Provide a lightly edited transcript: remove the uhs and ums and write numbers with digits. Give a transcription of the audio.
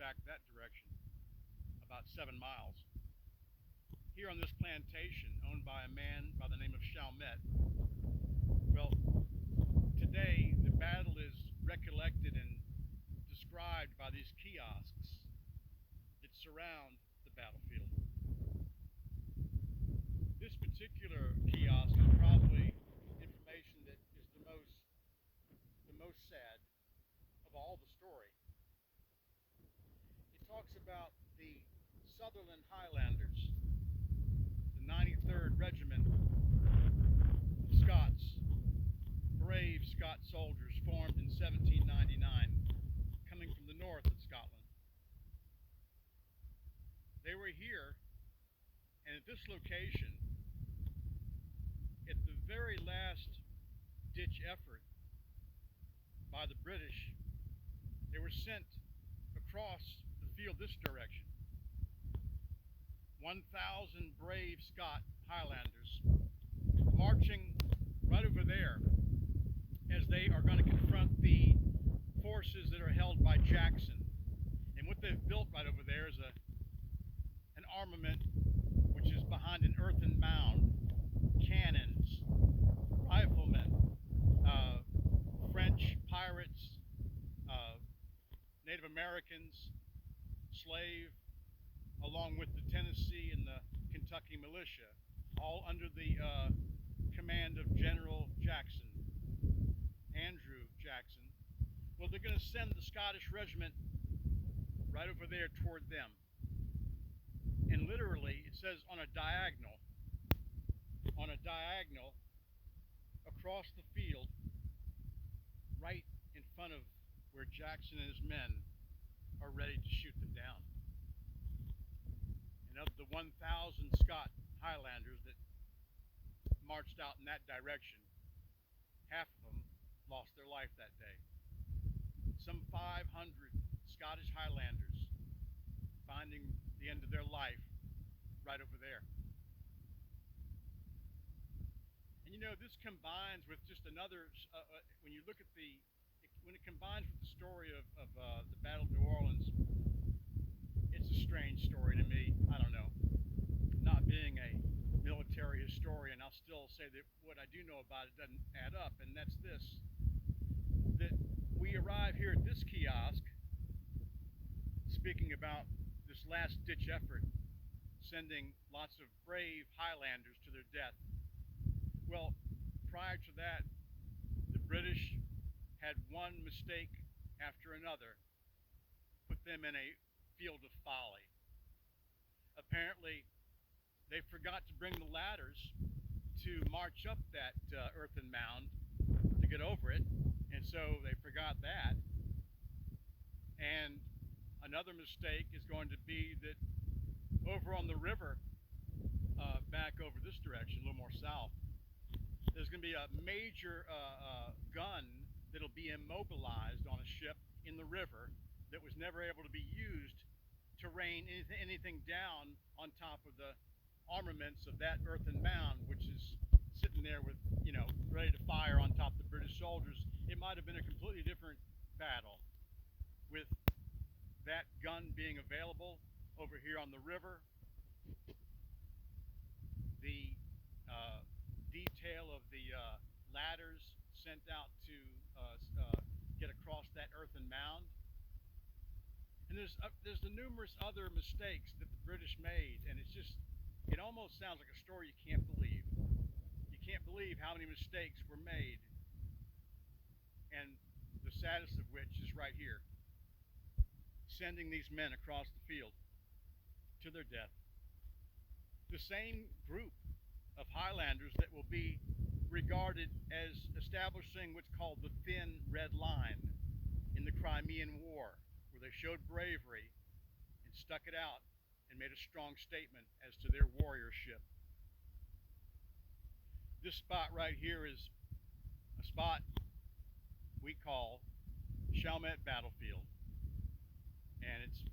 back that direction about 7 miles. Here on this plantation owned by a man by the name of Chalmette, well, today the battle is recollected and described by these kiosks that surround the battlefield. This particular kiosk is probably information that is the most sad of all the story. It talks about the Sutherland Highlanders, the 93rd Regiment of Scots, brave Scots soldiers formed in 1799, coming from the north of Scotland. They were here, and at this location, at the very last ditch effort by the British, they were sent across the field this direction. 1,000 brave Scot Highlanders marching right over there as they are going to confront the forces that are held by Jackson. And what they've built right over there is an armament which is behind an earthen mound, cannons, riflemen, French pirates, Native Americans, slave, along with the Tennessee and the Kentucky militia, all under the command of General Jackson, Andrew Jackson. Well, they're going to send the Scottish regiment right over there toward them. And literally, it says on a diagonal across the field, right in front of where Jackson and his men are ready to shoot them down. And of the 1,000 Scot Highlanders that marched out in that direction, half of them lost their life that day. Some 500 Scottish Highlanders finding the end of their life right over there. And you know, this combines with just another, when you look at when it combines with the story of the Battle of New Orleans, it's a strange story to me. I don't know. Not being a military historian, I'll still say that what I do know about it doesn't add up, and that's this: that we arrive here at this kiosk, speaking about this last ditch effort, sending lots of brave Highlanders to their death. Well, prior to that, the British had one mistake after another put them in a field of folly. Apparently, they forgot to bring the ladders to march up that earthen mound to get over it, and so they forgot that. And another mistake is going to be that over on the river, back over this direction, a little more south, there's going to be a major gun that'll be immobilized on a ship in the river that was never able to be used to rain anything down on top of the armaments of that earthen mound, which is sitting there with, ready to fire on top of the British soldiers. It might have been a completely different battle with that gun being available over here on the river. The detail of the ladders sent out to get across that earthen mound. And there's the numerous other mistakes that the British made, and it almost sounds like a story you can't believe. You can't believe how many mistakes were made, and the saddest of which is right here, sending these men across the field to their death. The same group of Highlanders that will be regarded as establishing what's called the Thin Red Line in the Crimean War, where they showed bravery and stuck it out and made a strong statement as to their warriorship. This spot right here is a spot we call Chalmette Battlefield, and it's